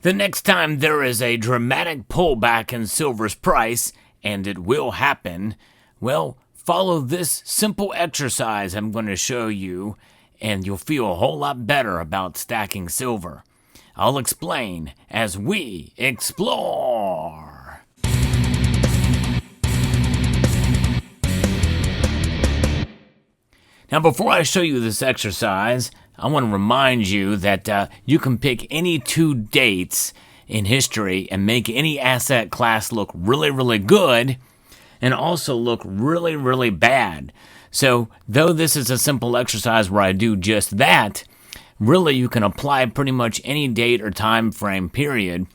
The next time there is a dramatic pullback in silver's price, and it will happen, well, follow this simple exercise I'm going to show you, and you'll feel a whole lot better about stacking silver. I'll explain as we explore. Now, before I show you this exercise, I want to remind you that you can pick any two dates in history and make any asset class look really, really good and also look really, really bad. So, though this is a simple exercise where I do just that, really you can apply pretty much any date or time frame period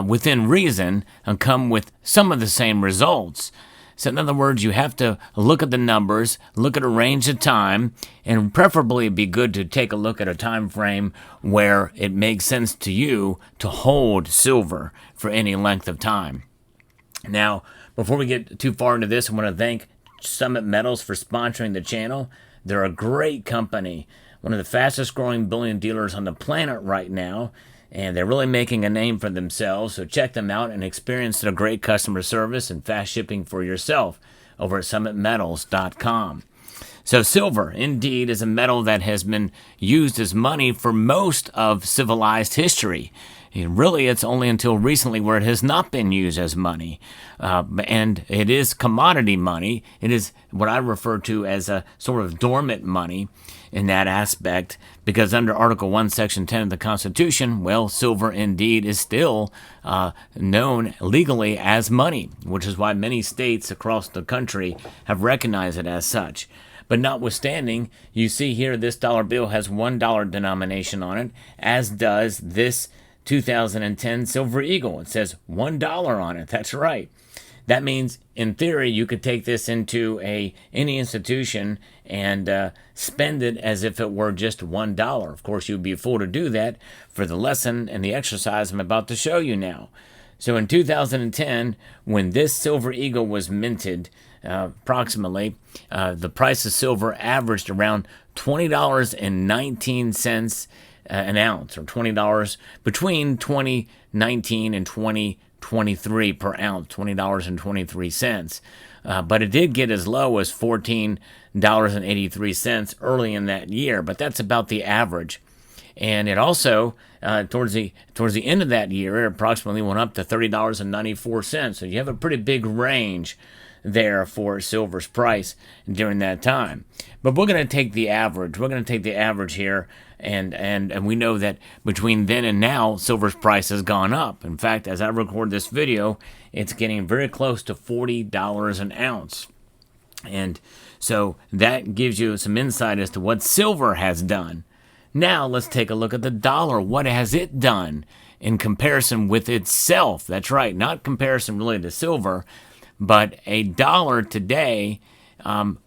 within reason and come with some of the same results. So in other words, you have to look at the numbers, look at a range of time, and preferably it'd be good to take a look at a time frame where it makes sense to you to hold silver for any length of time. Now, before we get too far into this, I want to thank Summit Metals for sponsoring the channel. They're a great company, one of the fastest growing bullion dealers on the planet right now, and they're really making a name for themselves, so check them out and experience their great customer service and fast shipping for yourself over at summitmetals.com. So silver, indeed, is a metal that has been used as money for most of civilized history. And really, it's only until recently where it has not been used as money. And it is commodity money. It is what I refer to as a sort of dormant money in that aspect, because under Article 1, Section 10 of the Constitution, well, silver indeed is still known legally as money, which is why many states across the country have recognized it as such. But notwithstanding, you see here this dollar bill has $1 denomination on it, as does this 2010 Silver Eagle. It says $1 on it. That's right. That means, in theory, you could take this into any institution and spend it as if it were just $1. Of course, you'd be a fool to do that for the lesson and the exercise I'm about to show you now. So in 2010, when this Silver Eagle was minted, approximately, the price of silver averaged around $20.19 an ounce, or $20 between 2019 and 2023 per ounce, $20.23. But it did get as low as $14.83 early in that year, but that's about the average. And it also, towards the end of that year, it approximately went up to $30.94. So you have a pretty big range there for silver's price during that time. But we're going to take the average. We're going to take the average here, and we know that between then and now, silver's price has gone up. In fact, as I record this video, it's getting very close to $40 an ounce. And so that gives you some insight as to what silver has done. Now let's take a look at the dollar. What has it done in comparison with itself? That's right, not comparison really to silver, but a dollar today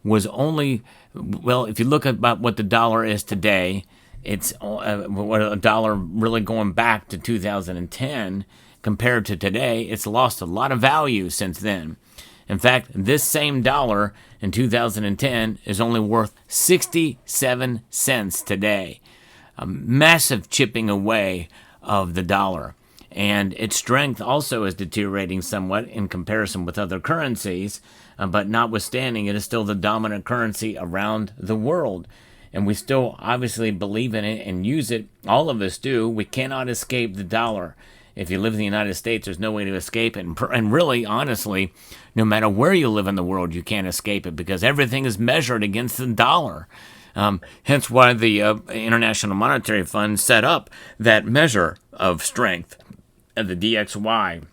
was only, well, if you look at about what the dollar is today, it's what a dollar really going back to 2010 compared to today, it's lost a lot of value since then. In fact, this same dollar in 2010 is only worth 67 cents today. A massive chipping away of the dollar. And its strength also is deteriorating somewhat in comparison with other currencies, but notwithstanding, it is still the dominant currency around the world. And we still obviously believe in it and use it. All of us do. We cannot escape the dollar. If you live in the United States, there's no way to escape it. And really, honestly, no matter where you live in the world, you can't escape it because everything is measured against the dollar. Hence why the International Monetary Fund set up that measure of strength of the DXY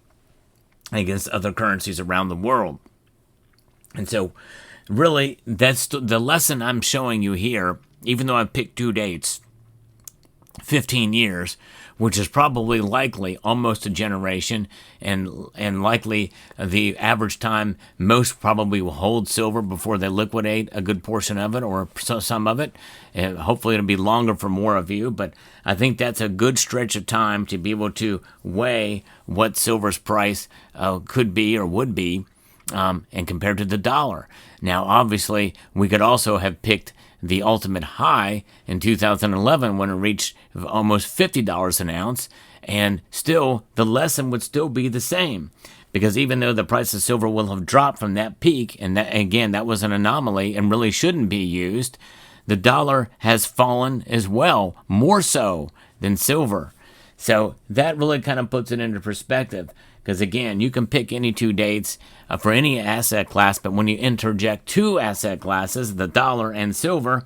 against other currencies around the world. And so, really, that's the lesson I'm showing you here, even though I picked two dates, 15 years, which is probably likely almost a generation, and likely the average time most probably will hold silver before they liquidate a good portion of it or some of it. Hopefully it'll be longer for more of you, but I think that's a good stretch of time to be able to weigh what silver's price could be or would be and compared to the dollar. Now, obviously, we could also have picked the ultimate high in 2011 when it reached almost $50 an ounce, And still, the lesson would still be the same. Because even though the price of silver will have dropped from that peak, and that, again, that was an anomaly and really shouldn't be used, the dollar has fallen as well, more so than silver. So that really kind of puts it into perspective. Because again, you can pick any two dates for any asset class, but when you interject two asset classes, the dollar and silver,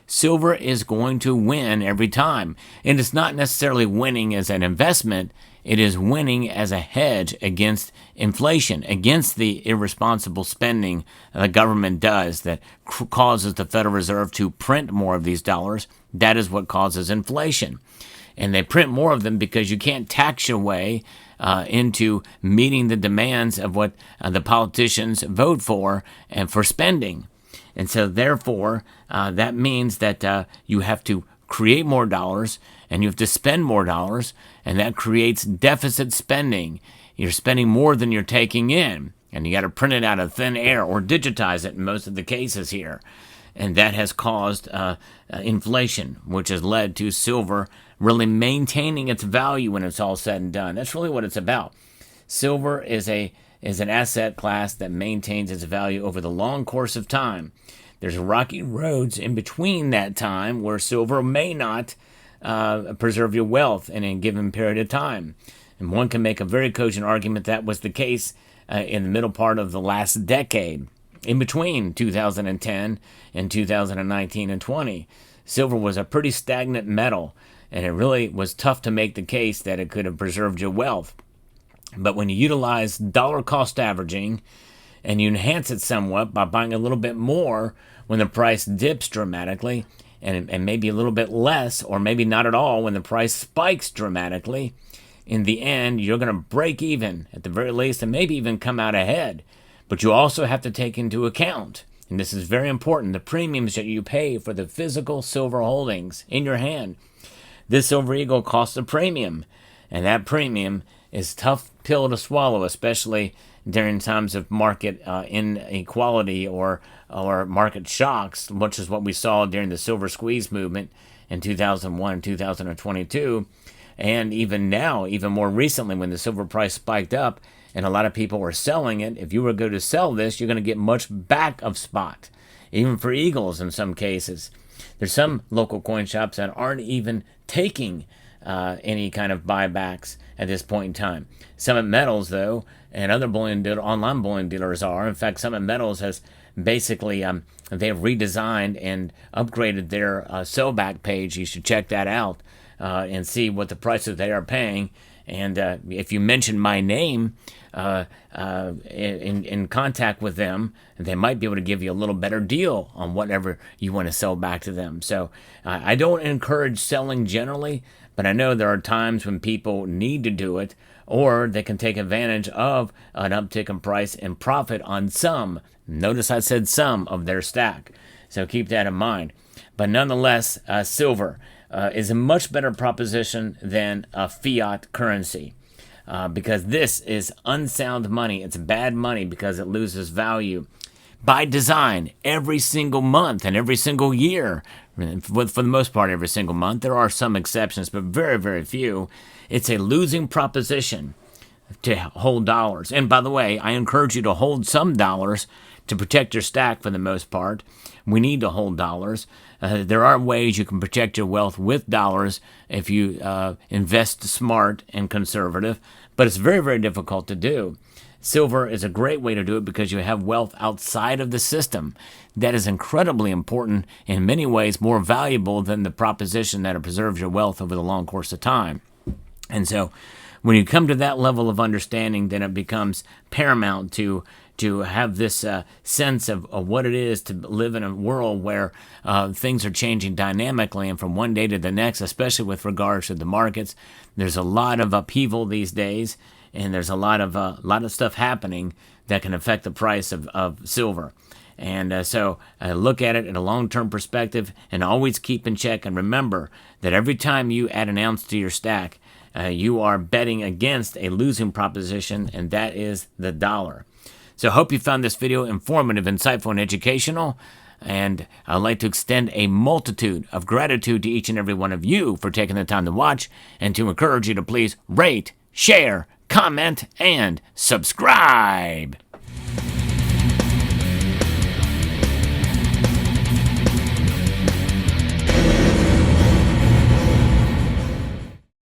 silver is going to win every time. And it's not necessarily winning as an investment, it is winning as a hedge against inflation, against the irresponsible spending the government does that causes the Federal Reserve to print more of these dollars. That is what causes inflation. And they print more of them because you can't tax your way into meeting the demands of what the politicians vote for and for spending. And so therefore, that means that you have to create more dollars and you have to spend more dollars, and that creates deficit spending. You're spending more than you're taking in, and you got to print it out of thin air or digitize it in most of the cases here. And that has caused inflation, which has led to silver really maintaining its value when it's all said and done. That's really what it's about. Silver is an asset class that maintains its value over the long course of time. There's rocky roads in between that time where silver may not preserve your wealth in a given period of time. And one can make a very cogent argument that was the case in the middle part of the last decade. In between 2010 and 2019 and 20, silver was a pretty stagnant metal, and it really was tough to make the case that it could have preserved your wealth. But when you utilize dollar cost averaging and you enhance it somewhat by buying a little bit more when the price dips dramatically, and maybe a little bit less or maybe not at all when the price spikes dramatically, in the end, you're going to break even at the very least and maybe even come out ahead. But you also have to take into account, and this is very important, the premiums that you pay for the physical silver holdings in your hand. This Silver Eagle costs a premium, and that premium is a tough pill to swallow, especially during times of market inequality or market shocks, which is what we saw during the silver squeeze movement in 2001 and 2022. And even now, even more recently, when the silver price spiked up and a lot of people were selling it, if you were going to sell this, you're going to get much back of spot, even for Eagles in some cases. There's some local coin shops that aren't even taking any kind of buybacks at this point in time. Summit Metals, though, and other online bullion dealers are. In fact, Summit Metals has basically they have redesigned and upgraded their sellback page. You should check that out and see what the prices they are paying. And if you mention my name in contact with them, they might be able to give you a little better deal on whatever you want to sell back to them. So I don't encourage selling generally, but I know there are times when people need to do it, or they can take advantage of an uptick in price and profit on some. Notice I said some of their stack. So keep that in mind. But nonetheless, silver is a much better proposition than a fiat currency because this is unsound money. It's bad money because it loses value by design every single month and every single year. For the most part, every single month. There are some exceptions, but very, very few. It's a losing proposition to hold dollars. And by the way, I encourage you to hold some dollars to protect your stack for the most part. We need to hold dollars. There are ways you can protect your wealth with dollars if you invest smart and conservative, but it's very, very difficult to do. Silver is a great way to do it because you have wealth outside of the system. That is incredibly important, in many ways more valuable than the proposition that it preserves your wealth over the long course of time. And so when you come to that level of understanding, then it becomes paramount to have this sense of what it is to live in a world where things are changing dynamically and from one day to the next, especially with regards to the markets. There's a lot of upheaval these days, and there's a lot of stuff happening that can affect the price of silver. And so look at it in a long-term perspective and always keep in check. And remember that every time you add an ounce to your stack, you are betting against a losing proposition, and that is the dollar. So I hope you found this video informative, insightful, and educational. And I'd like to extend a multitude of gratitude to each and every one of you for taking the time to watch, and to encourage you to please rate, share, comment, and subscribe.